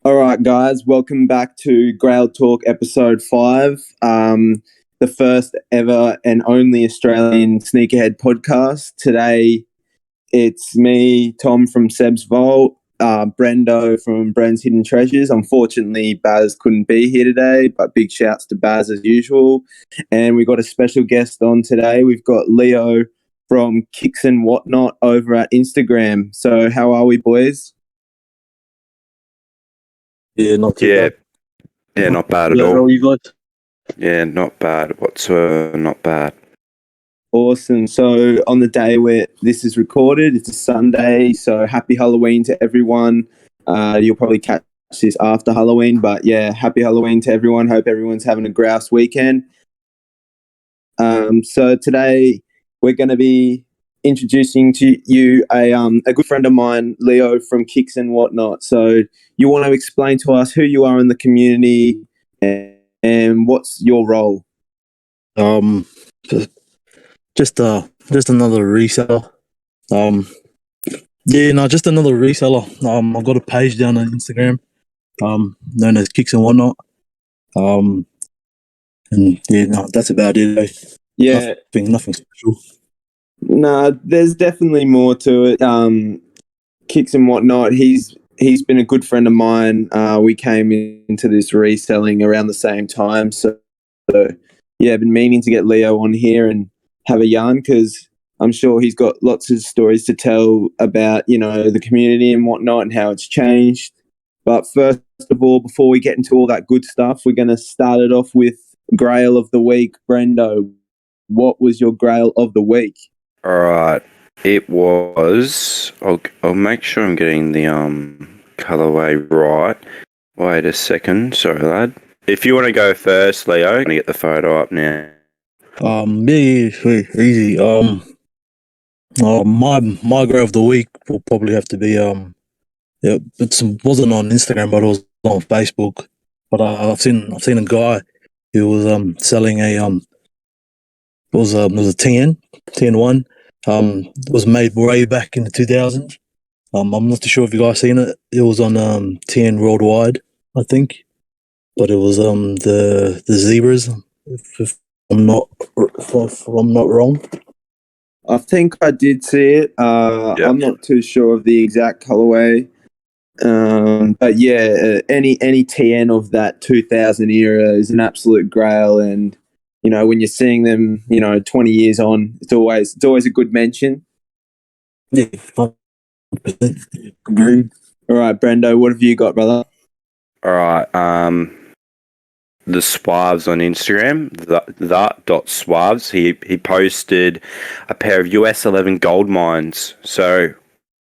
All right, guys, welcome back to Grail Talk episode 5, the first ever and only Australian sneakerhead podcast. Today, it's me, Tom from SEBZVAULT, Brendo from Brand's Hidden Treasures. Unfortunately, Baz couldn't be here today, but big shouts to Baz as usual. And we've got a special guest on today. We've got Leo from Kicks and Whatnot over at Instagram. So how are we, boys? Yeah, not too bad. Yeah, not bad at all. How are you guys? Yeah, not bad whatsoever. Not bad. Awesome. So on the day where this is recorded, it's a Sunday. So happy Halloween to everyone. You'll probably catch this after Halloween, but yeah, happy Halloween to everyone. Hope everyone's having a grouse weekend. So today we're going to be introducing to you a good friend of mine, Leo from Kicks and Whatnot. So you want to explain to us who you are in the community and what's your role? Just another reseller. Just another reseller. I've got a page down on Instagram, known as Kicks and Whatnot. That's about it. Yeah, nothing special. No, there's definitely more to it. Kicks and Whatnot, he's been a good friend of mine. We came into this reselling around the same time. So yeah, I've been meaning to get Leo on here and have a yarn because I'm sure he's got lots of stories to tell about, the community and whatnot and how it's changed. But first of all, before we get into all that good stuff, we're going to start it off with Grail of the Week. Brendo, what was your Grail of the Week? All right. It was... I'll make sure I'm getting the colorway right. Wait a second. Sorry, lad. If you want to go first, Leo, I'm going to get the photo up now. Easy. My Grail of the Week will probably have to be it wasn't on Instagram, but it was on Facebook. But I've seen a guy who was selling a it was a TN1. It was made way back in the 2000s. I'm not too sure if you guys seen it. It was on TN Worldwide, I think. But it was the zebras, if I'm not wrong. I think I did see it. Yep. I'm not too sure of the exact colorway. But yeah, any TN of that 2000 era is an absolute grail. And, when you're seeing them, 20 years on, it's always a good mention. Yeah, 100%. Agreed. All right, Brendo, what have you got, brother? All right. The Suaves on Instagram, the.Suaves, he posted a pair of US 11 gold mines. So,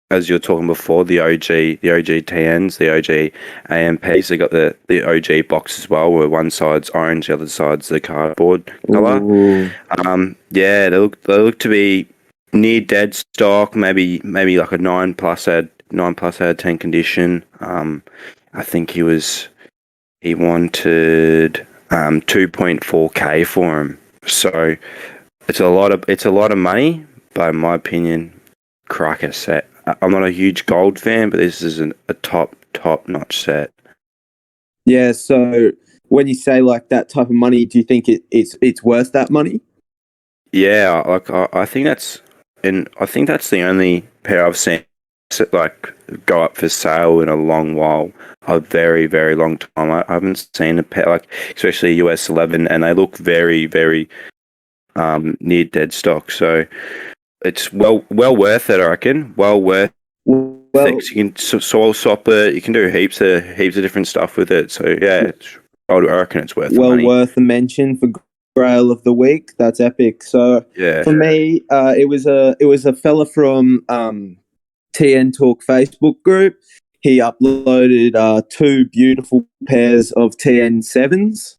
as you were talking before, the OG TNs, the OG AMPs, they got the OG box as well, where one side's orange, the other side's the cardboard colour. They look to be near dead stock, maybe like a 9 plus out of 10 condition. I think he wanted 2.4K for him. So it's a lot of money, but in my opinion, cracker set. I'm not a huge gold fan, but this is a top notch set. Yeah, so when you say like that type of money, do you think it's worth that money? Yeah, like I think that's the only pair I've seen go up for sale in a long while, a very, very long time. I haven't seen a pair like, especially US 11, and they look very, very near dead stock. So it's well worth it, I reckon. Well worth things. You can soil swap it. You can do heaps of different stuff with it. So yeah, I reckon it's worth the money. Well worth a mention for Grail of the Week. That's epic. So yeah, for me, it was a fella from TN Talk Facebook group. He uploaded 2 beautiful pairs of TN7s.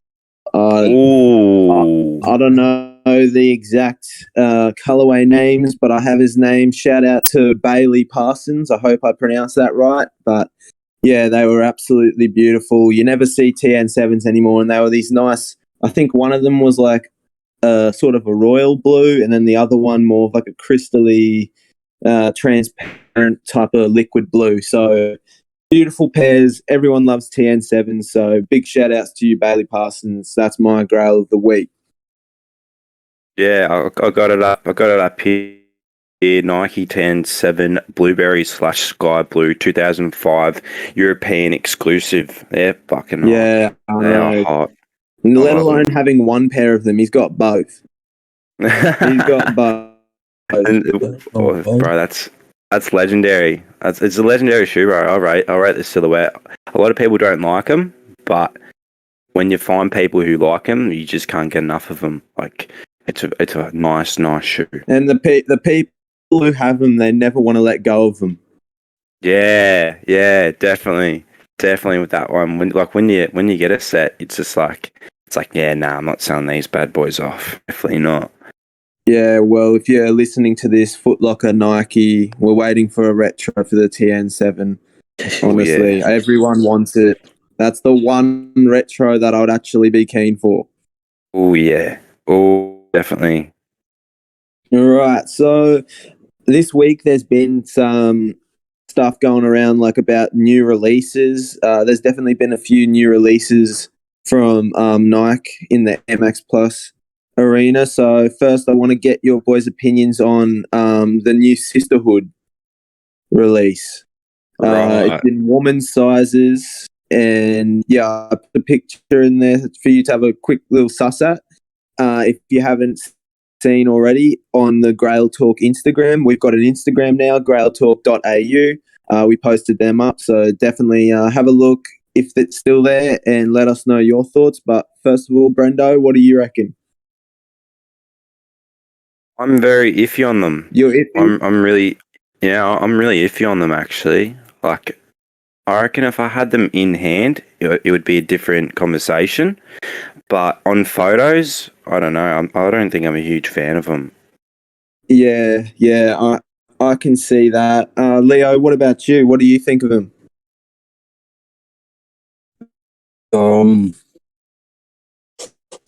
I don't know the exact colorway names, but I have his name. Shout out to Bailey Parsons. I hope I pronounced that right. But yeah, they were absolutely beautiful. You never see TN7s anymore, and they were these nice. I think one of them was like sort of a royal blue, and then the other one more of like a crystally transparent type of liquid blue. So beautiful pairs. Everyone loves TN7, so big shout outs to you, Bailey Parsons. That's my Grail of the week. Yeah, I got it up. I got it up here. Nike 10-7 Blueberry / Sky Blue 2005 European exclusive. They're fucking hot. Yeah, I They are know. hot. Let alone having one pair of them. He's got both. He's got both. Bro, that's legendary. It's a legendary shoe, bro. I rate the silhouette. A lot of people don't like them, but when you find people who like them, you just can't get enough of them. Like it's a nice shoe. And the people who have them, they never want to let go of them. Yeah, definitely with that one. When you get a set, it's like yeah, nah, I'm not selling these bad boys off. Definitely not. Yeah, well, if you're listening to this, Foot Locker, Nike, we're waiting for a retro for the TN7. Honestly, everyone wants it. That's the one retro that I would actually be keen for. Oh, yeah. Oh, definitely. All right, so this week there's been some stuff going around like about new releases. There's definitely been a few new releases from Nike in the MX Plus arena. So first I want to get your boys' opinions on the new Sisterhood release. It's in women's sizes, and yeah, I put a picture in there for you to have a quick little suss at. If you haven't seen already on the Grail Talk Instagram, we've got an Instagram now, grailtalk.au. We posted them up, so definitely have a look if it's still there and let us know your thoughts. But first of all, Brendo, what do you reckon? I'm very iffy on them. You're iffy? I'm really iffy on them actually. Like, I reckon if I had them in hand, it would be a different conversation. But on photos, I don't know. I don't think I'm a huge fan of them. Yeah, I can see that. Leo, what about you? What do you think of them?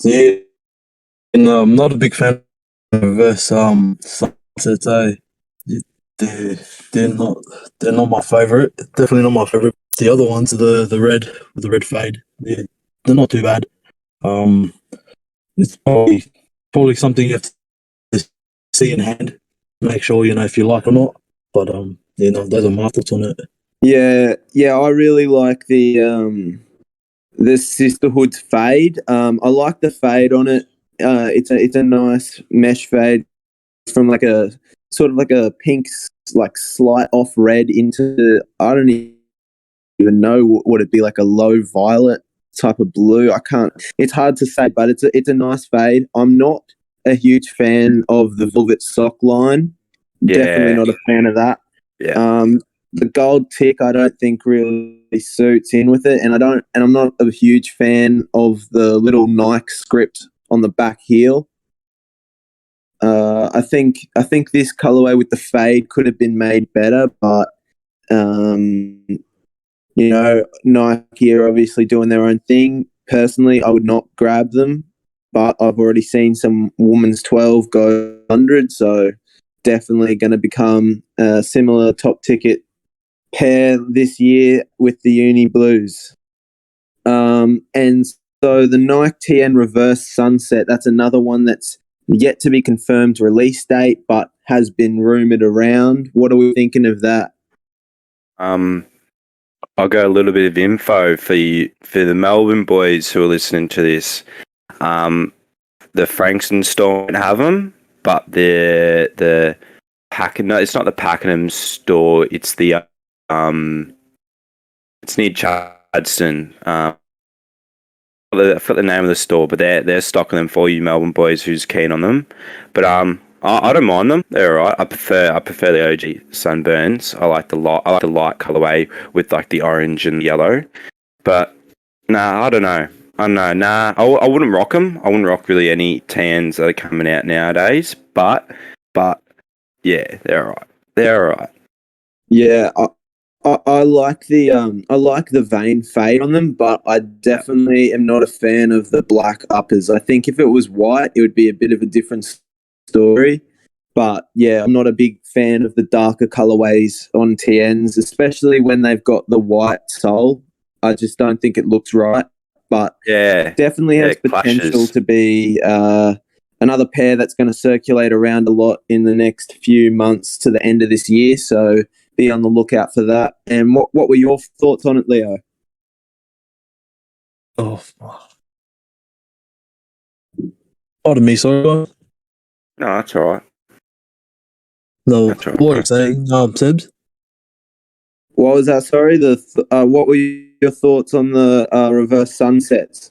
Yeah, I'm not a big fan of this. Sunsets. They're not my favorite. Definitely not my favorite. The other ones, the red with the red fade, they're not too bad. It's probably something you have to see in hand, make sure you know if you like or not. But those are my thoughts on it. Yeah, I really like the Sisterhood's fade. I like the fade on it. It's a nice mesh fade from like a sort of like a pink, like slight off red into, I don't even know what it'd be, like a low violet type of blue. It's hard to say, but it's a nice fade. I'm not a huge fan of the velvet sock line. Yeah. Definitely not a fan of that. Yeah. The gold tick I don't think really suits in with it, and I'm not a huge fan of the little Nike script on the back heel. I think this colorway with the fade could have been made better, but Nike are obviously doing their own thing. Personally, I would not grab them, but I've already seen some women's 12 go 100, so definitely going to become a similar top ticket pair this year with the Uni Blues. And so the Nike TN Reverse Sunset, that's another one that's yet to be confirmed release date, but has been rumored around. What are we thinking of that? I'll go a little bit of info for you, for the Melbourne boys who are listening to this. The Frankston store don't have them, but the Pakenham, it's not the Pakenham store. It's the it's near Chadstone. I forgot the name of the store, but they're stocking them for you Melbourne boys who's keen on them. But I don't mind them. They're alright. I prefer the OG Sunburns. I like the light colorway with like the orange and yellow. But nah, I don't know. Nah, I wouldn't rock them. I wouldn't rock really any tans that are coming out nowadays. But yeah, they're alright. They're alright. Yeah, I like the vein fade on them, but I definitely am not a fan of the black uppers. I think if it was white, it would be a bit of a different story. But yeah, I'm not a big fan of the darker colorways on TNs, especially when they've got the white sole. I just don't think it looks right. But Yeah, definitely has it potential clashes. to be another pair that's going to circulate around a lot in the next few months to the end of this year. So be on the lookout for that. And what were your thoughts on it, Leo? Oh, pardon me, sorry. No, that's all right. No, That's all right, what are bro. you saying, Sebs? What was that? Sorry, what were your thoughts on the reverse sunsets?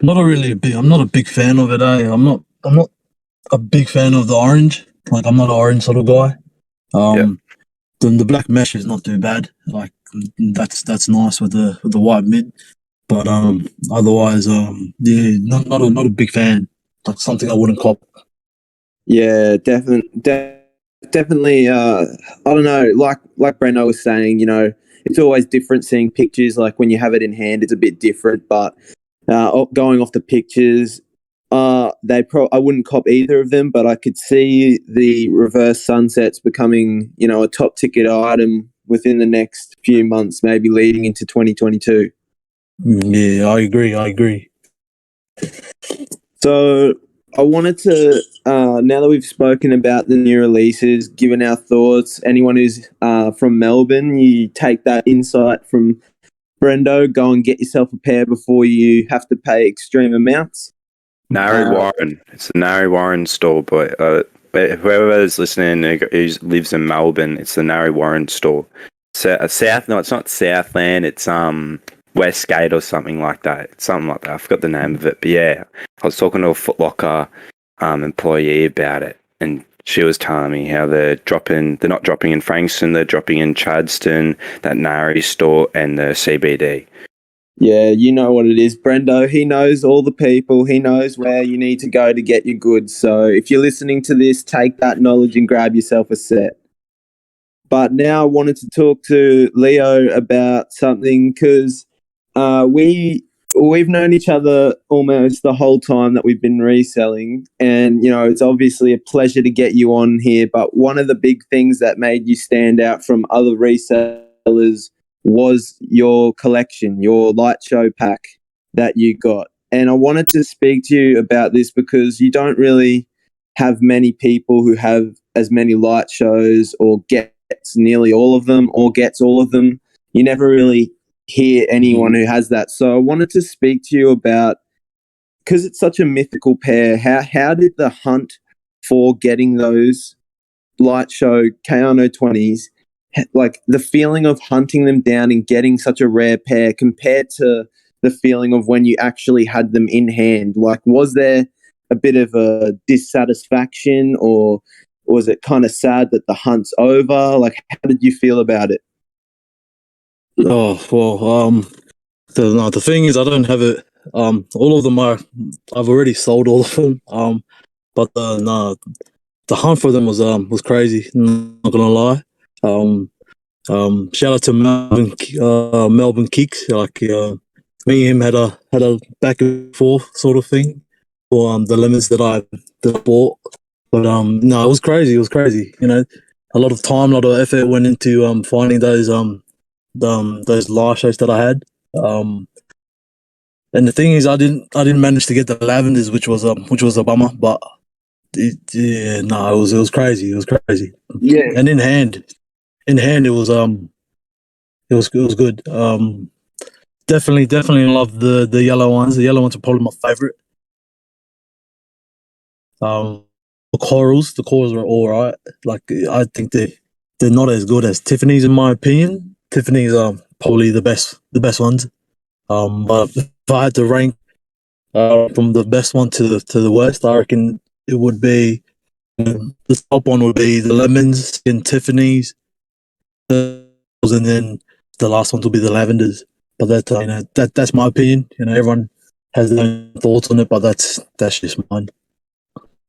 I'm not a big fan of it. I'm not a big fan of the orange. Like, I'm not an orange sort of guy. Yeah. The black mesh is not too bad. Like, that's nice with the white mid. But otherwise, yeah, not a big fan. Like, something I wouldn't cop. Yeah, definitely. I don't know. Like Brendo was saying, it's always different seeing pictures. Like when you have it in hand, it's a bit different. But going off the pictures, I wouldn't cop either of them. But I could see the reverse sunsets becoming, a top ticket item within the next few months, maybe leading into 2022. Yeah, I agree. So I wanted to, now that we've spoken about the new releases, given our thoughts, anyone who's from Melbourne, you take that insight from Brendo, go and get yourself a pair before you have to pay extreme amounts. Narry Warren. It's the Narry Warren store, but whoever is listening who lives in Melbourne, it's the Narry Warren store. South, no, it's not Southland. It's Westgate or something like that. It's something like that. I forgot the name of it, but yeah, I was talking to a Foot Locker employee about it, and she was telling me how they're not dropping in Frankston, they're dropping in Chadstone, that Narry store, and the CBD. Yeah, you know what it is, Brendo. He knows all the people. He knows where you need to go to get your goods. So if you're listening to this, take that knowledge and grab yourself a set. But now I wanted to talk to Leo about something because we've known each other almost the whole time that we've been reselling, and it's obviously a pleasure to get you on here. But one of the big things that made you stand out from other resellers was your collection, your Lite-Show pack that you got. And I wanted to speak to you about this because you don't really have many people who have as many Lite-Shows or gets nearly all of them or gets all of them. You never really hear anyone who has that. So I wanted to speak to you about, because it's such a mythical pair, how did the hunt for getting those Lite-Show Kayano 20s, like the feeling of hunting them down and getting such a rare pair compared to the feeling of when you actually had them in hand? Like, was there a bit of a dissatisfaction, or was it kind of sad that the hunt's over? Like, how did you feel about it? Oh well, the thing is, I don't have it. All of them I've already sold all of them. But the hunt for them was crazy. Not gonna lie. Shout out to Melbourne Kicks. Like, me and him had a back and forth sort of thing for the lemons that I bought. But no, it was crazy. It was crazy. A lot of time, a lot of effort went into finding those live shows that I had. And the thing is, I didn't manage to get the lavenders, which was a bummer. But no, it was crazy. It was crazy. Yeah. And in hand, it was good. Definitely love the yellow ones. The yellow ones are probably my favorite. The corals are all right. Like, I think they're not as good as Tiffany's in my opinion. Tiffany's are probably the best ones. But if I had to rank from the best one to the worst, I reckon it would be the top one would be the lemons in Tiffany's, and then the last one will be the lavenders. But that's my opinion. Everyone has their own thoughts on it, but that's just mine.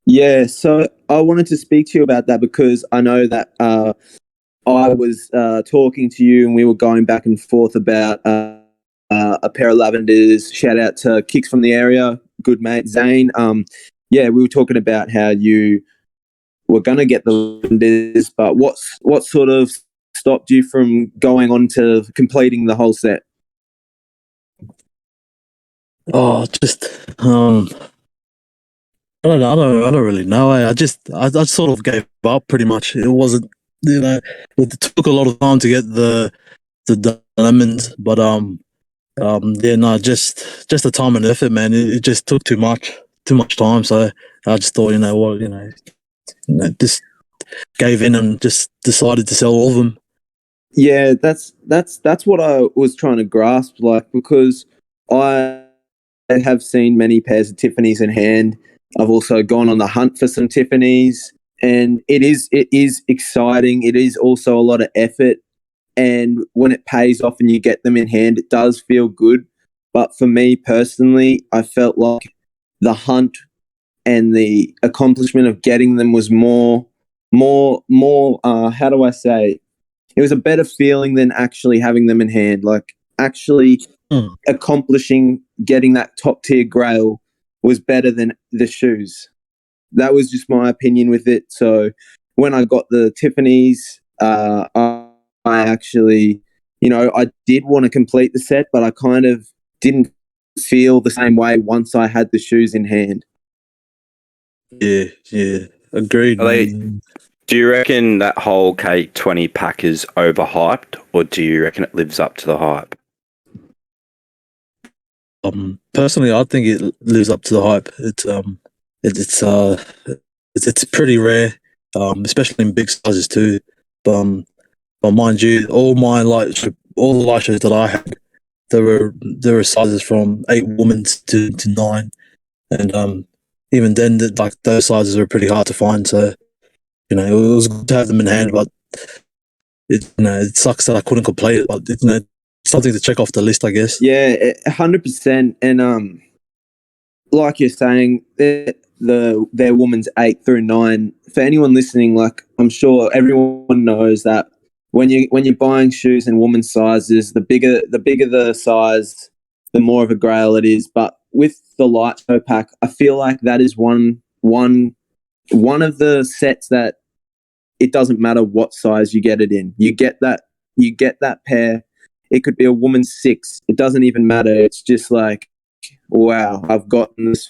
Yeah, so I wanted to speak to you about that because I know that I was talking to you and we were going back and forth about a pair of lavenders. Shout out to Kicks from the area, good mate Zane. we were talking about how you were going to get the lenders, but what sort of stopped you from going on to completing the whole set? Oh, just I don't really know. I sort of gave up pretty much. It wasn't, it took a lot of time to get the lemons, but just the time and effort, man. It just took too much time. So I just thought, just gave in and just decided to sell all of them. Yeah, that's what I was trying to grasp, like, because I have seen many pairs of Tiffany's in hand. I've also gone on the hunt for some Tiffany's, and it is exciting. It is also a lot of effort, and when it pays off and you get them in hand, it does feel good. But for me personally, I felt like the hunt and the accomplishment of getting them was more. How do I say? It was a better feeling than actually having them in hand. Like actually accomplishing getting that top tier Grail was better than the shoes. That was just my opinion with it. So when I got the Tiffany's, I actually, I did want to complete the set, but I kind of didn't feel the same way once I had the shoes in hand. Yeah, agreed. Do you reckon that whole K20 pack is overhyped, or do you reckon it lives up to the hype? Personally, I think it lives up to the hype. It's pretty rare, especially in big sizes too. But mind you, all the light shows that I had, there were sizes from 8 women's to 9, and even then, those sizes are pretty hard to find. So it was good to have them in hand, but it sucks that I couldn't complete it. But it's something to check off the list, I guess. Yeah, 100%. And like you're saying, they're women's 8 through 9. For anyone listening, like I'm sure everyone knows that when you're buying shoes in women's sizes, the bigger the size, the more of a Grail it is. But with the Lite-Show pack, I feel like that is one of the sets that it doesn't matter what size you get it in. You get that pair. It could be a woman's 6. It doesn't even matter. It's just like, wow, I've gotten this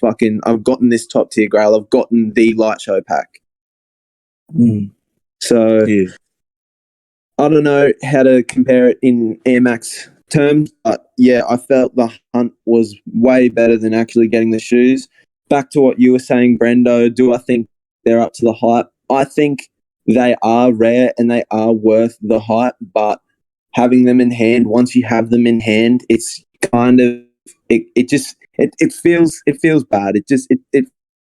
top tier Grail. I've gotten the Lite-Show pack. So Yeah. I don't know how to compare it in Air Max terms, but yeah, I felt the hunt was way better than actually getting the shoes. Back to what you were saying, Brendo, do I think they're up to the hype? I think they are rare and they are worth the hype, but having them in hand, once you have them in hand, it's kind of it feels bad. It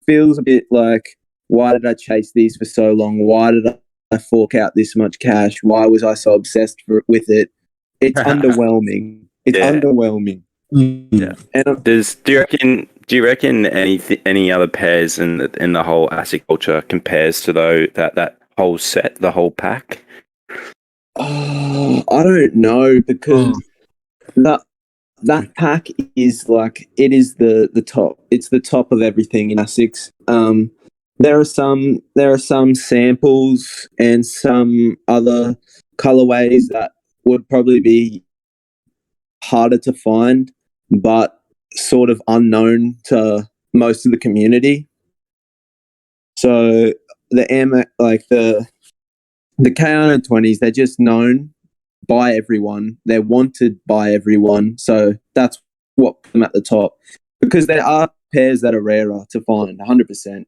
feels a bit like, why did I chase these for so long? Why did I fork out this much cash? Why was I so obsessed with it? It's underwhelming. It's underwhelming. Yeah. And do you reckon any other pairs in the whole ASIC culture compares to that whole set, the whole pack? I don't know, because that pack is like, it is the top. It's the top of everything in ASICS. There are some samples and some other colorways that would probably be harder to find, but sort of unknown to most of the community. So the Kayano 20s, they're just known by everyone. They're wanted by everyone. So that's what put them at the top, because there are pairs that are rarer to find, 100%.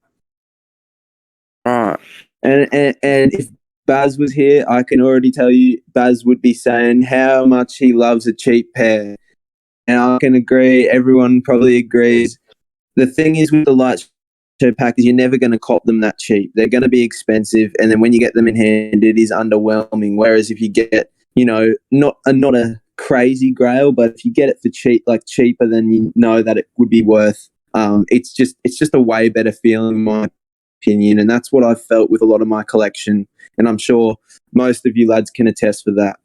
Right. And if Baz was here, I can already tell you Baz would be saying how much he loves a cheap pair. And I can agree. Everyone probably agrees. The thing is with the Lite-Show pack is you're never going to cop them that cheap. They're going to be expensive. And then when you get them in hand, it is underwhelming. Whereas if you get, not a crazy Grail, but if you get it for cheaper than you know that it would be worth, it's just a way better feeling, in my opinion. And that's what I've felt with a lot of my collection. And I'm sure most of you lads can attest for that.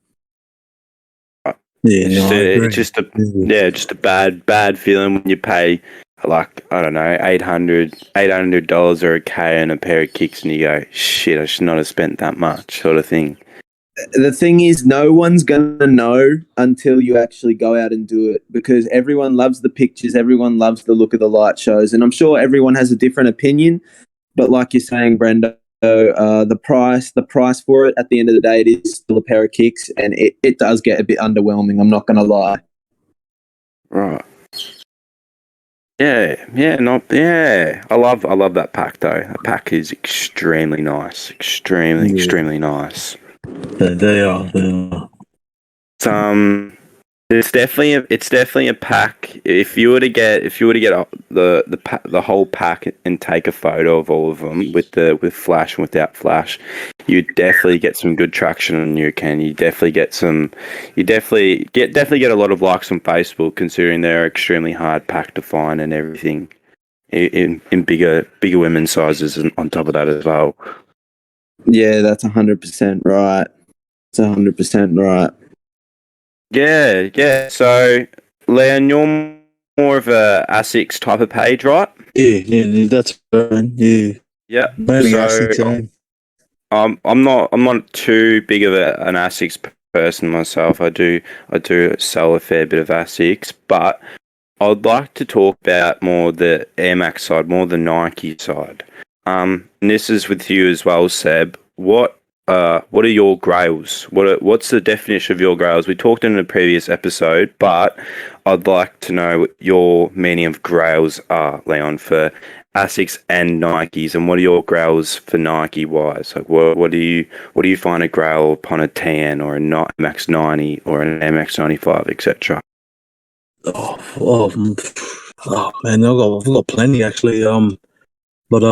Yeah, It's just a bad feeling when you pay like, I don't know, $800 or a K and a pair of kicks, and you go, shit, I should not have spent that much, sort of thing. The thing is, no one's going to know until you actually go out and do it, because everyone loves the pictures, everyone loves the look of the light shows, and I'm sure everyone has a different opinion. But like you're saying, Brendo, the price for it, at the end of the day, it is still a pair of kicks, and it does get a bit underwhelming. I'm not going to lie. Right. Yeah. I love that pack though. That pack is extremely nice. Extremely nice. They are. It's definitely a pack. If you were to get the whole pack and take a photo of all of them with flash and without flash, you definitely get some good traction on your account. You definitely get a lot of likes on Facebook, considering they're extremely hard pack to find and everything in bigger women's sizes, and on top of that as well. Yeah, that's 100% right. It's 100% right. Yeah. So, Leon, you're more of a ASICS type of page, right? Yeah, that's right. Yeah. Yeah. Mainly So, ASICS. I'm not too big of an ASICS person myself. I do sell a fair bit of ASICS, but I'd like to talk about more the Air Max side, more the Nike side. And this is with you as well, Seb. What are your grails? What's the definition of your grails? We talked in a previous episode, but I'd like to know what your meaning of grails are, Leon, for ASICS and Nikes, and what are your grails for Nike wise? Like, what do you find a grail upon a 10 or a MX 90 or an MX 95, etc.? Oh man, I've got plenty actually. But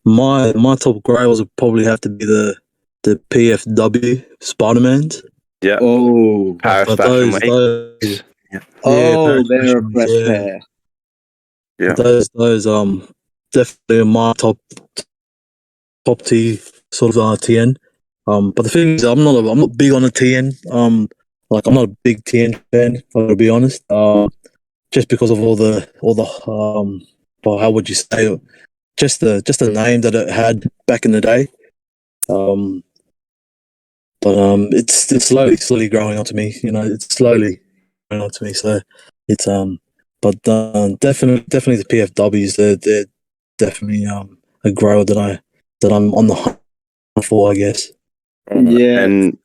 my top grails would probably have to be the PFW Spider-Mans. Yeah. Oh, Paris Fashion Week. oh, they're a Fashion fresh Week, pair. Yeah. Those definitely my top tier sort of TN. But the thing is, I'm not big on a TN. Like I'm not a big TN fan, if I to be honest. Just because of all the well, how would you say it? Just the name that it had back in the day. But it's slowly growing onto me. You know, it's slowly growing onto me. So it's but definitely the PFWs. They're definitely a grower that I'm on the hunt for, I guess. Yeah. And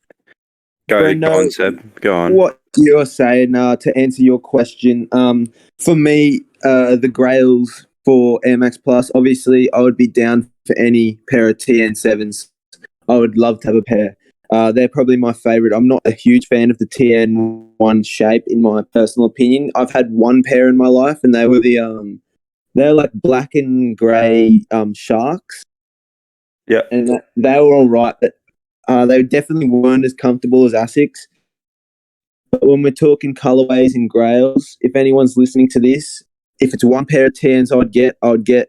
go Brendo, on, Seb. Go on. what you're saying, to answer your question, for me, the Grails for Air Max Plus, obviously, I would be down for any pair of TN7s. I would love to have a pair. They're probably my favorite. I'm not a huge fan of the TN1 shape, in my personal opinion. I've had one pair in my life, and they were they're like black and grey sharks. Yeah. And they were all right, but they definitely weren't as comfortable as ASICS. But when we're talking colorways and grails, if anyone's listening to this, if it's one pair of TNs I would get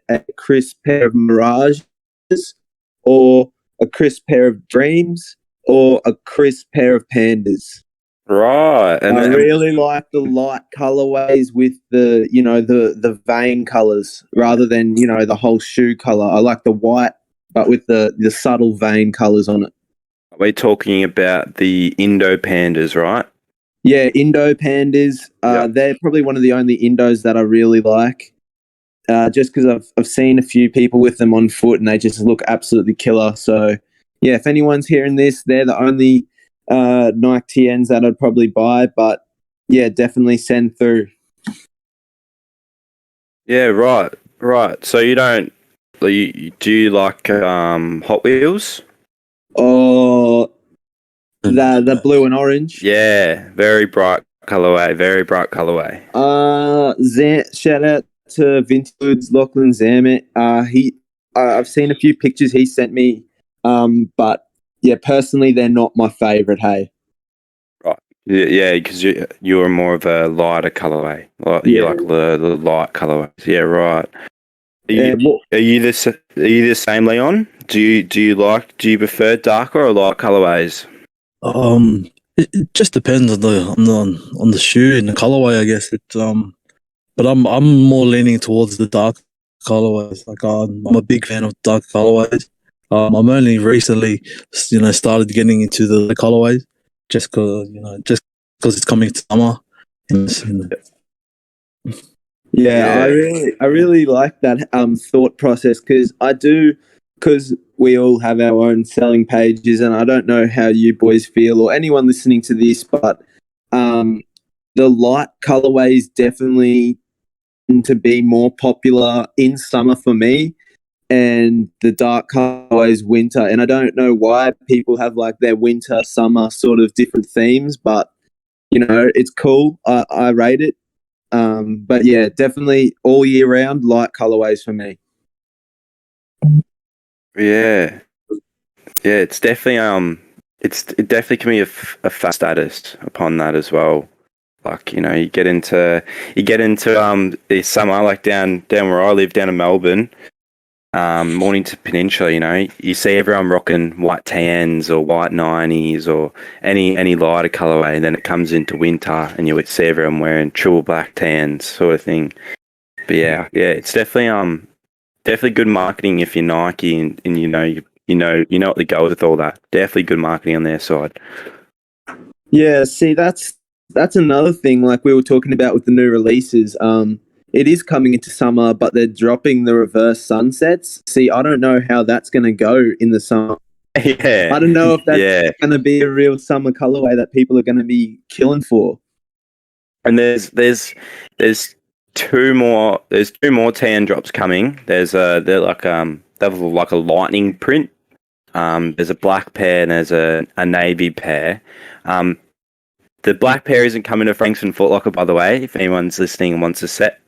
a crisp pair of Mirages, or a crisp pair of Dreams, or a crisp pair of Pandas. Right. And I really like the light colorways with the vein colors rather than, the whole shoe color. I like the white, but with the subtle vein colors on it. we're talking about the Indo Pandas, right? Yeah, Indo Pandas. They're probably one of the only Indos that I really like. Just because I've seen a few people with them on foot and they just look absolutely killer. So, yeah, if anyone's hearing this, they're the only Nike TNs that I'd probably buy. But, yeah, definitely send through. Yeah, right. So do you like Hot Wheels? Oh, the blue and orange. Yeah, very bright colorway. Shout out to Vintage Lachlan Zamet. I've seen a few pictures he sent me, but yeah, personally, they're not my favorite. Hey, Right. Yeah, because you're more of a lighter colorway. You like the light colorways. Yeah, right. Are you the same, Leon? Do you prefer darker or light colorways? It just depends on the shoe and the colorway, I guess. It's but I'm more leaning towards the dark colorways. Like I'm a big fan of dark colorways. I'm only recently, started getting into the colorways just because it's coming to summer. Yeah, I really like that thought process because we all have our own selling pages, and I don't know how you boys feel or anyone listening to this, but the light colorways definitely tend to be more popular in summer for me, and the dark colorways winter. And I don't know why people have like their winter summer sort of different themes, but it's cool. I rate it. But yeah, definitely all year round light colorways for me. Yeah, it's definitely it definitely can be a fast status upon that as well. Like you get into the summer, like down where I live, down in Melbourne, Mornington Peninsula. You see everyone rocking white tans or white 90s or any lighter colorway, and then it comes into winter and you would see everyone wearing triple black tans sort of thing. But yeah, it's definitely good marketing if you're Nike and you know what to go with all that. Definitely good marketing on their side. Yeah, see, that's another thing like we were talking about with the new releases. It is coming into summer, but they're dropping the reverse sunsets. See, I don't know how that's going to go in the summer. Yeah, I don't know if that's going to be a real summer colorway that people are going to be killing for. And there's two more tan drops coming. They're like they have like a lightning print. There's a black pair and there's a navy pair. The black pair isn't coming to Frankston Foot Locker, by the way. If anyone's listening and wants a set,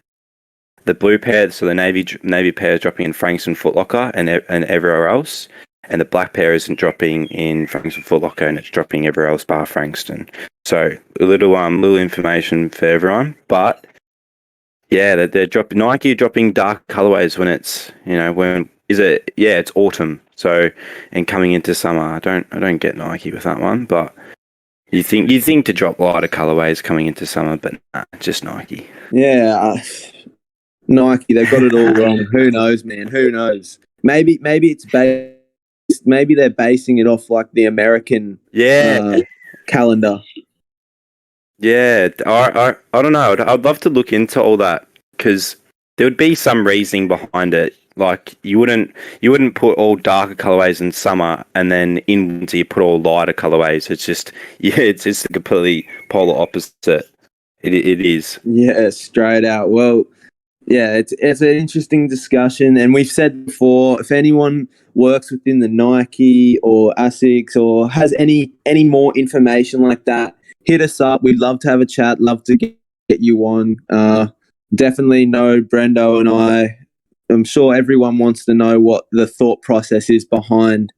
the blue pair, so the navy pair is dropping in Frankston Foot Locker and everywhere else, and the black pair isn't dropping in Frankston Foot Locker and it's dropping everywhere else bar Frankston. So a little information for everyone, but yeah, they're dropping. Nike are dropping dark colorways when it's it's autumn. So and coming into summer, I don't get Nike with that one, but. You think to drop lighter colorways coming into summer, but nah, just Nike. Yeah, Nike, they've got it all wrong. Who knows, man? Who knows? Maybe it's maybe they're basing it off like the American calendar. Yeah, I don't know. I'd love to look into all that because there would be some reasoning behind it. Like you wouldn't put all darker colorways in summer and then in winter you put all lighter colorways. It's just it's just a completely polar opposite. It is. Yeah, straight out. Well, yeah, it's an interesting discussion, and we've said before, if anyone works within the Nike or ASICS or has any more information like that, hit us up. We'd love to have a chat. Love to get you on. Definitely know Brendo and I'm sure everyone wants to know what the thought process is behind,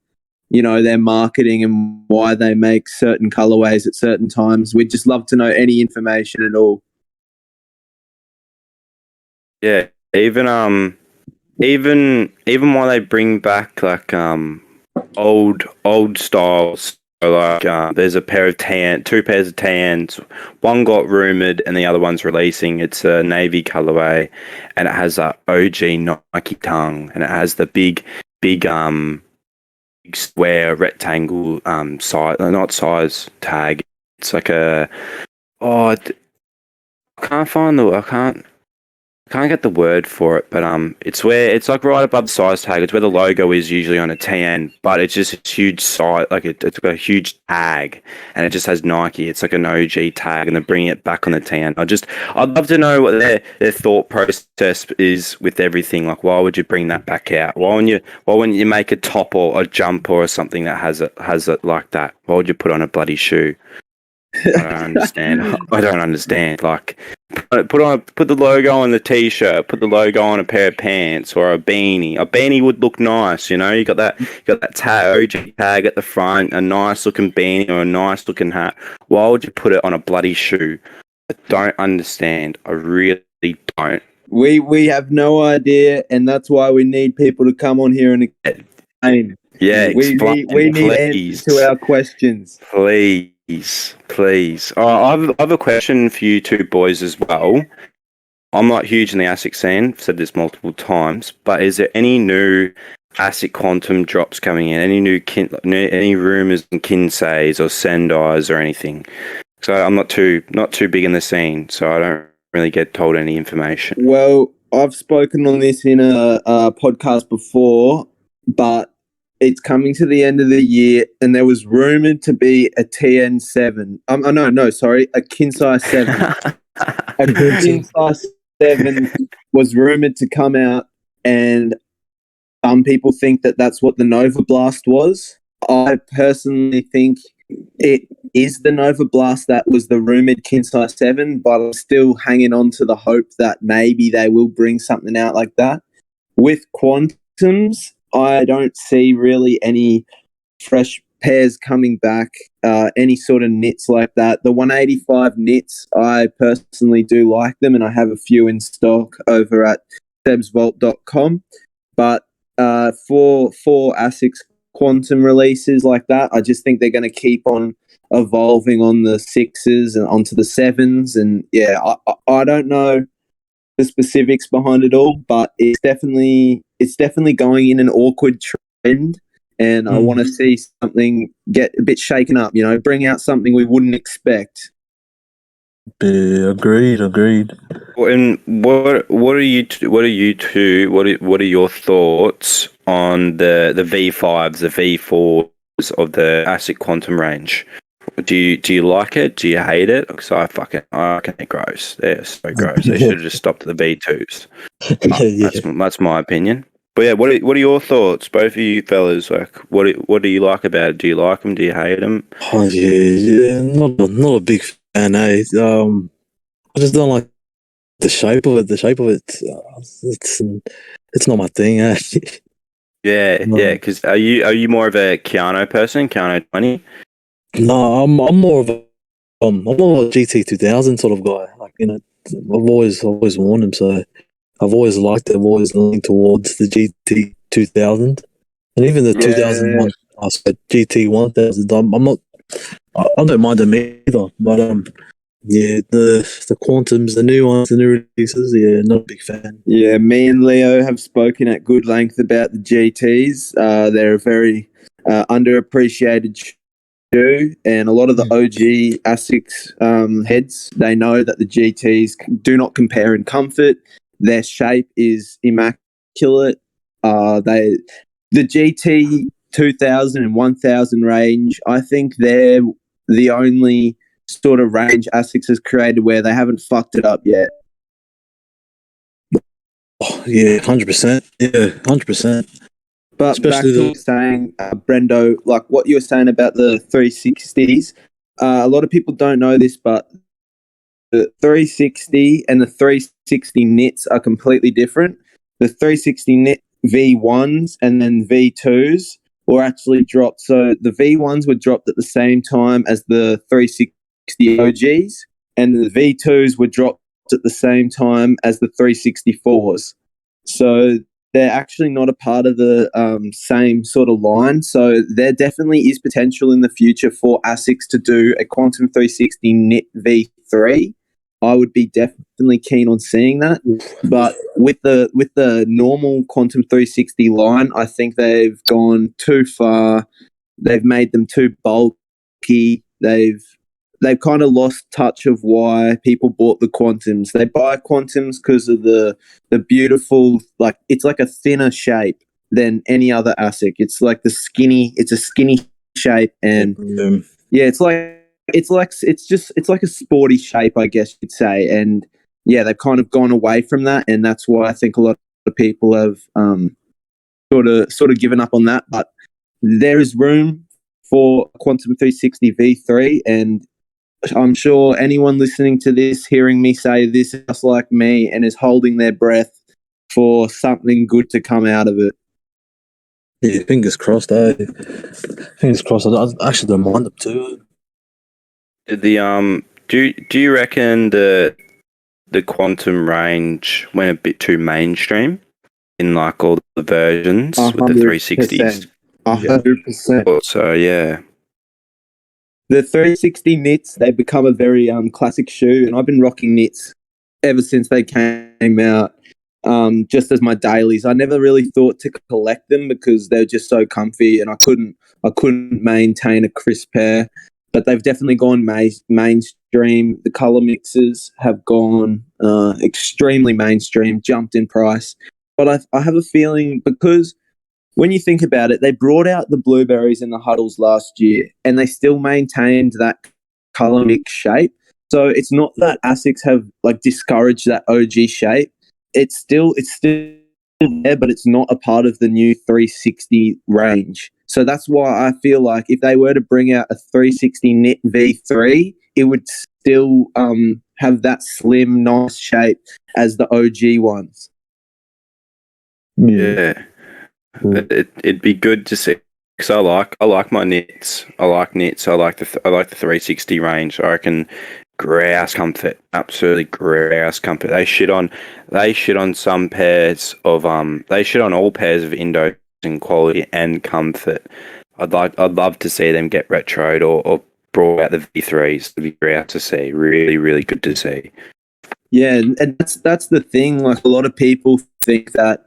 their marketing and why they make certain colorways at certain times. We'd just love to know any information at all. Yeah, even while they bring back like old styles. So like there's two pairs of tans. One got rumored and the other one's releasing. It's a navy colorway and it has that OG Nike tongue and it has the big square rectangle size tag. It's like I can't get the word for it, but it's like right above the size tag. It's where the logo is usually on a tan, but it's just a huge size, like it's got a huge tag, and it just has Nike. It's like an OG tag, and they're bringing it back on the tan. I'd love to know what their thought process is with everything. Like, why would you bring that back out? Why wouldn't you make a top or a jumper or something that has it like that? Why would you put on a bloody shoe? I don't understand. Like, put the logo on the t-shirt, put the logo on a pair of pants or a beanie. A beanie would look nice, You got that OG tag at the front, a nice looking beanie or a nice looking hat. Why would you put it on a bloody shoe? I don't understand. I really don't. We have no idea, and that's why we need people to come on here and explain. Yeah, we need answers to our questions. Please. I have a question for you two boys as well. I'm not huge in the ASIC scene. I've said this multiple times, but is there any new ASIC quantum drops coming in? Any new any rumors and kinseis or sendais or anything? So I'm not too big in the scene, so I don't really get told any information. Well, I've spoken on this in a podcast before, but it's coming to the end of the year, and there was rumored to be a TN7. A Kinsai 7. A Kinsai 7 was rumored to come out, and some people think that that's what the Nova Blast was. I personally think it is the Nova Blast that was the rumored Kinsai 7, but I'm still hanging on to the hope that maybe they will bring something out like that. With Quantums, I don't see really any fresh pairs coming back, any sort of knits like that. The 185 knits, I personally do like them, and I have a few in stock over at SEBZVAULT.com. But for ASICS quantum releases like that, I just think they're going to keep on evolving on the 6s and onto the 7s. And yeah, I don't know the specifics behind it all, but it's definitely going in an awkward trend, and I want to see something get a bit shaken up, bring out something we wouldn't expect. Yeah, agreed. And what are your thoughts on the V5s, the V4s of the ASIC quantum range? Do you like it? Do you hate it? Because I reckon they're gross. They're so gross. They should have just stopped at the V2s. That's my opinion. But yeah, what are your thoughts, both of you fellas? Like, what do you like about it? Do you like them? Do you hate them? Oh yeah, not a big fan. I just don't like the shape of it. It's not my thing. Yeah. Because are you more of a Kayano person? Kayano 20? No, I'm more of a GT 2000 sort of guy. Like, I've always worn them, so I've always liked it. I've always leaned towards the GT 2000 and even the 2001. I said GT 1000. I'm not. I don't mind them either, but yeah, the Quantums, the new ones, the new releases, yeah, not a big fan. Yeah, me and Leo have spoken at good length about the GTs. They're a very underappreciated shoe, and a lot of the OG ASICS heads, they know that the GTs do not compare in comfort. Their shape is immaculate. The GT 2000 and 1000 range, I think they're the only sort of range ASICS has created where they haven't fucked it up yet. Oh, yeah, 100%. Yeah, 100%. But especially back to saying, Brendo, like what you were saying about the 360s, a lot of people don't know this, but the 360 and the 360 knits are completely different. The 360 knit V1s and then V2s were actually dropped. So the V1s were dropped at the same time as the 360 OGs, and the V2s were dropped at the same time as the 364s. So they're actually not a part of the same sort of line. So there definitely is potential in the future for ASICS to do a Quantum 360 knit V3. I would be definitely keen on seeing that. But with the normal Quantum 360 line, I think they've gone too far. They've made them too bulky. They've kind of lost touch of why people bought the Quantums. They buy Quantums because of the beautiful, like, it's like a thinner shape than any other ASIC. It's like it's a skinny shape, and it's like a sporty shape, I guess you'd say. And yeah, they've kind of gone away from that, and that's why I think a lot of people have sort of given up on that. But there is room for Quantum 360 V3, and I'm sure anyone listening to this, hearing me say this, is just like me and is holding their breath for something good to come out of it. Yeah, fingers crossed. Fingers crossed. I actually don't mind them too. Do you reckon the Quantum range went a bit too mainstream in like all the versions 100%. With the 360s? 100%. So yeah. The 360 knits, they've become a very classic shoe, and I've been rocking knits ever since they came out, just as my dailies. I never really thought to collect them because they're just so comfy, and I couldn't maintain a crisp pair. But they've definitely gone mainstream. The color mixes have gone extremely mainstream, jumped in price. But I have a feeling, because when you think about it, they brought out the blueberries and the huddles last year, and they still maintained that color mix shape. So it's not that ASICS have like discouraged that OG shape. It's still there, but it's not a part of the new 360 range. So that's why I feel like if they were to bring out a 360 knit V3, it would still have that slim, nice shape as the OG ones. Yeah. It'd be good to see, because I like my knits. I like knits. I like the 360 range. I reckon grouse comfort, absolutely grouse comfort. They shit on some pairs of they shit on all pairs of Indo in quality and comfort. I'd love to see them get retroed or brought out the V3s. It'd be great to see. Really, really good to see. Yeah, and that's the thing. Like, a lot of people think that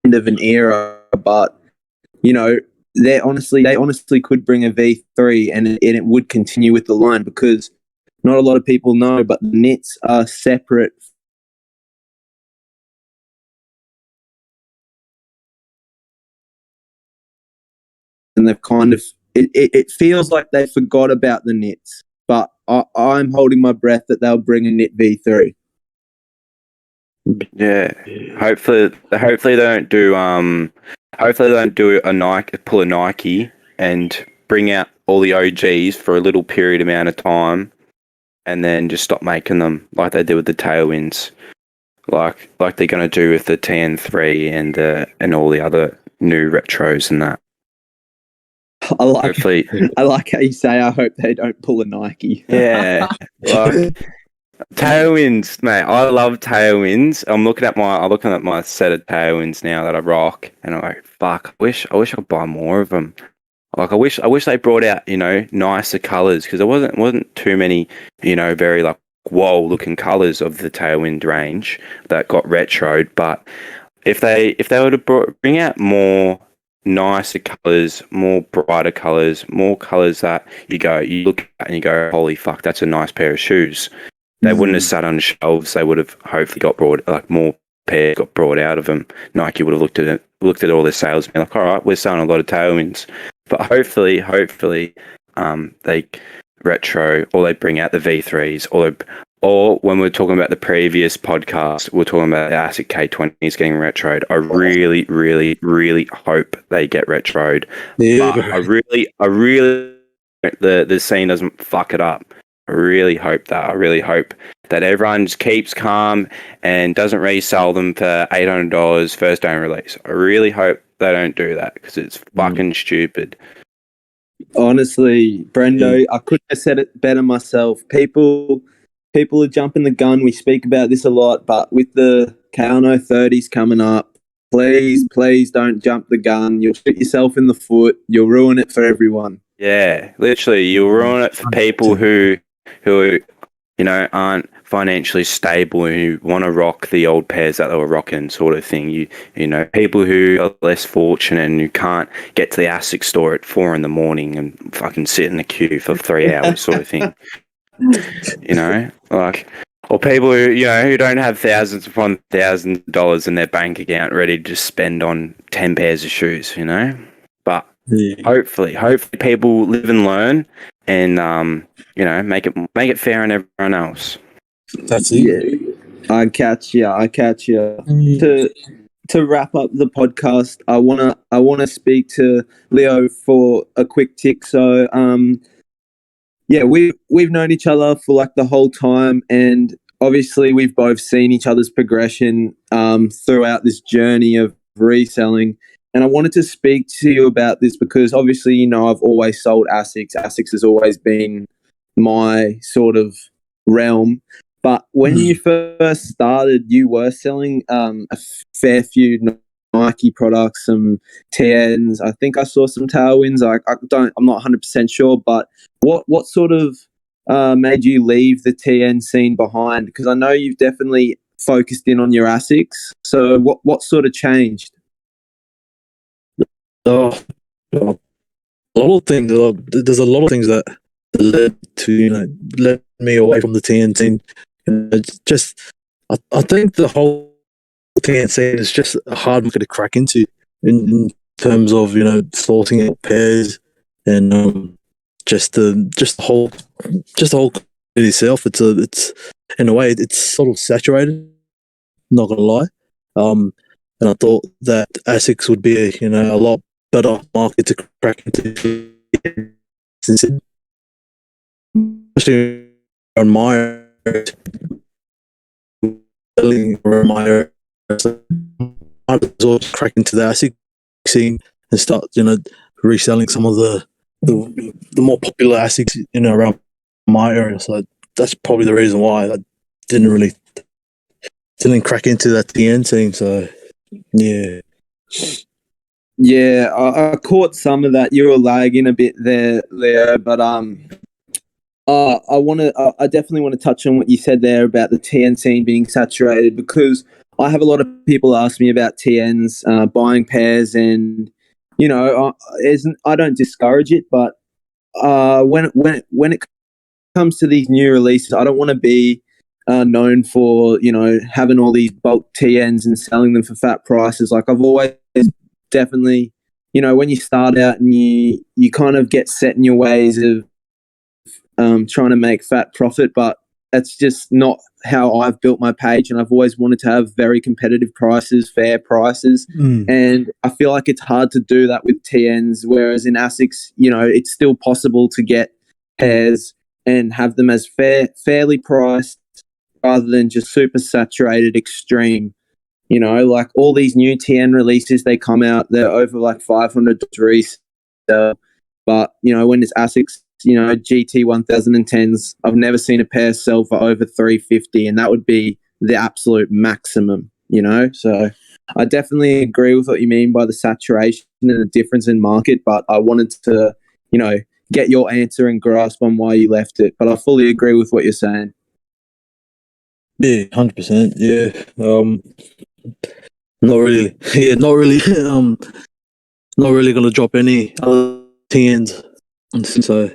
end of an era, but you know, they honestly could bring a V3 and it would continue with the line, because not a lot of people know, but the knits are separate. And they've kind of, it feels like they forgot about the knits, but I'm holding my breath that they'll bring a knit V3. Yeah. Hopefully they don't do pull a Nike and bring out all the OGs for a little period amount of time and then just stop making them, like they did with the Tailwinds. Like they're gonna do with the TN3 and all the other new retros and that. I like how you say, I hope they don't pull a Nike. Yeah. Like Tailwinds, mate. I love Tailwinds. I'm looking at my set of Tailwinds now that I rock, and I'm like, fuck. I wish I could buy more of them. Like, I wish they brought out, nicer colors, because there wasn't too many, very like whoa looking colors of the Tailwind range that got retroed. But if they were to bring out more nicer colors, more brighter colors, more colors that you look at and you go, holy fuck, that's a nice pair of shoes. They wouldn't have sat on shelves. They would have hopefully more pairs got brought out of them. Nike would have looked at all their sales and been like, all right, we're selling a lot of Tailwinds. But hopefully, they retro, or they bring out the V3s, or when we're talking about the previous podcast, we're talking about the ASIC K20s getting retroed. I really, really, really hope they get retroed. Yeah. But I really the scene doesn't fuck it up. I really hope that. I really hope that everyone just keeps calm and doesn't resell them for $800 first day release. I really hope they don't do that, because it's fucking stupid. Honestly, Brendo, I couldn't have said it better myself. People are jumping the gun. We speak about this a lot, but with the Kayano 30s coming up, please don't jump the gun. You'll shoot yourself in the foot. You'll ruin it for everyone. Yeah, literally, you'll ruin it for people who aren't financially stable, who want to rock the old pairs that they were rocking, sort of thing. You people who are less fortunate and who can't get to the ASICS store at 4 a.m. and fucking sit in the queue for 3 hours, sort of thing. Or people who don't have thousands upon thousands of dollars in their bank account ready to just spend on 10 pairs of shoes, But hopefully people live and learn, and make it fair on everyone else. That's it. Yeah, I catch you. To wrap up the podcast, I wanna speak to Leo for a quick tick. So we've known each other for like the whole time, and obviously we've both seen each other's progression throughout this journey of reselling. And I wanted to speak to you about this because obviously, I've always sold ASICS. ASICS has always been my sort of realm. But when you first started, you were selling a fair few Nike products, some TNs. I think I saw some Tailwinds. I'm not 100% sure, but what sort of made you leave the TN scene behind? Because I know you've definitely focused in on your ASICS. So what sort of changed? Oh, a lot of things. There's a lot of things that led to led me away from the TN scene. I think the whole TN scene is just a hard market to crack into in terms of sorting out pairs and just the whole itself. It's in a way it's sort of saturated. Not gonna lie, and I thought that ASICS would be a lot better market to crack into, especially on my I was crack into the ASICS scene and start reselling some of the more popular ASICS around my area. So that's probably the reason why I didn't crack into that TN scene. So yeah. Yeah, I caught some of that. You were lagging a bit there, Leo, but I definitely want to touch on what you said there about the TN scene being saturated, because I have a lot of people ask me about TNs, buying pairs, and I don't discourage it, but when it comes to these new releases, I don't want to be known for having all these bulk TNs and selling them for fat prices. Like, I've always definitely, when you start out and you kind of get set in your ways of trying to make fat profit, but that's just not how I've built my page, and I've always wanted to have very competitive prices, fair prices, and I feel like it's hard to do that with TNs, whereas in ASICS, it's still possible to get pairs and have them as fairly priced rather than just super saturated extreme. Like all these new TN releases, they come out, they're over like 500 to resell, but when it's ASICS, GT 1010s, I've never seen a pair sell for over 350, and that would be the absolute maximum. So I definitely agree with what you mean by the saturation and the difference in market, but I wanted to get your answer and grasp on why you left it. But I fully agree with what you're saying. Yeah, 100%. Yeah. Not really. Yeah, not really. Not really gonna drop any other TNs. So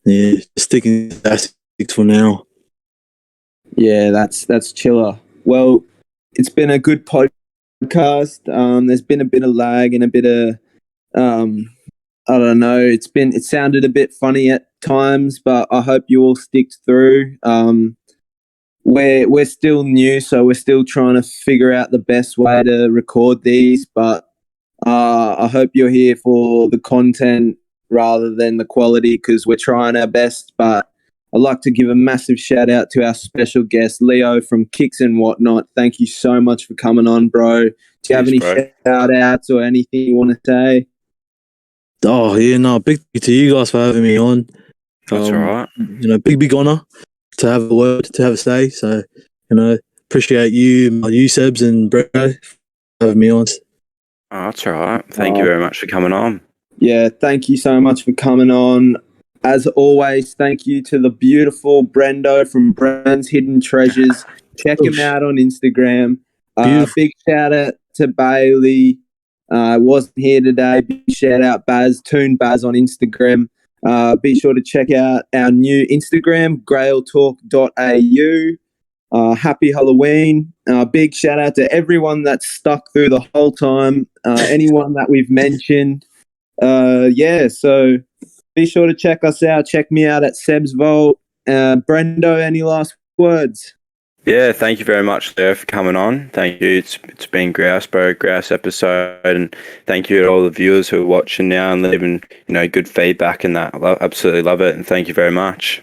yeah, sticking to ASICS for now. Yeah, that's chiller. Well, it's been a good podcast. There's been a bit of lag and a bit of I don't know. It sounded a bit funny at times, but I hope you all stick through. We're still new, so we're still trying to figure out the best way to record these, but I hope you're here for the content rather than the quality, because we're trying our best. But I'd like to give a massive shout out to our special guest, Leo from Kicks and Whatnot. Thank you so much for coming on, bro. Do you have any shout outs or anything you want to say? Oh yeah, no, big thank you to you guys for having me on. That's all right. Big honor to have a word, to have a say. So, appreciate you, Sebs and Brendo for having me on. Oh, that's all right. Thank you very much for coming on. Yeah, thank you so much for coming on. As always, thank you to the beautiful Brendo from Brand's Hidden Treasures. Check him out on Instagram. Big shout out to Bailey. Wasn't here today. Big shout out Baz, TUNEDBAZ on Instagram. Be sure to check out our new Instagram, grailtalk.au. Happy Halloween. Big shout out to everyone that's stuck through the whole time. Anyone that we've mentioned. So be sure to check us out. Check me out at SEBZVAULT. Brendo, any last words? Yeah, thank you very much, Leo, for coming on. Thank you. It's been Grouse episode, and thank you to all the viewers who are watching now and leaving good feedback and that. I absolutely love it, and thank you very much.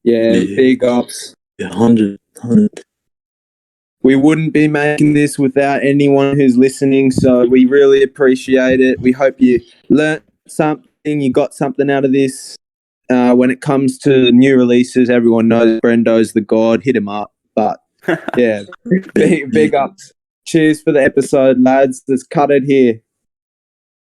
Yeah, big ups. Yeah, 100. We wouldn't be making this without anyone who's listening, so we really appreciate it. We hope you learnt something, you got something out of this. When it comes to new releases, everyone knows Brendo's the god. Hit him up. But yeah, big ups. Cheers for the episode, lads. Let's cut it here.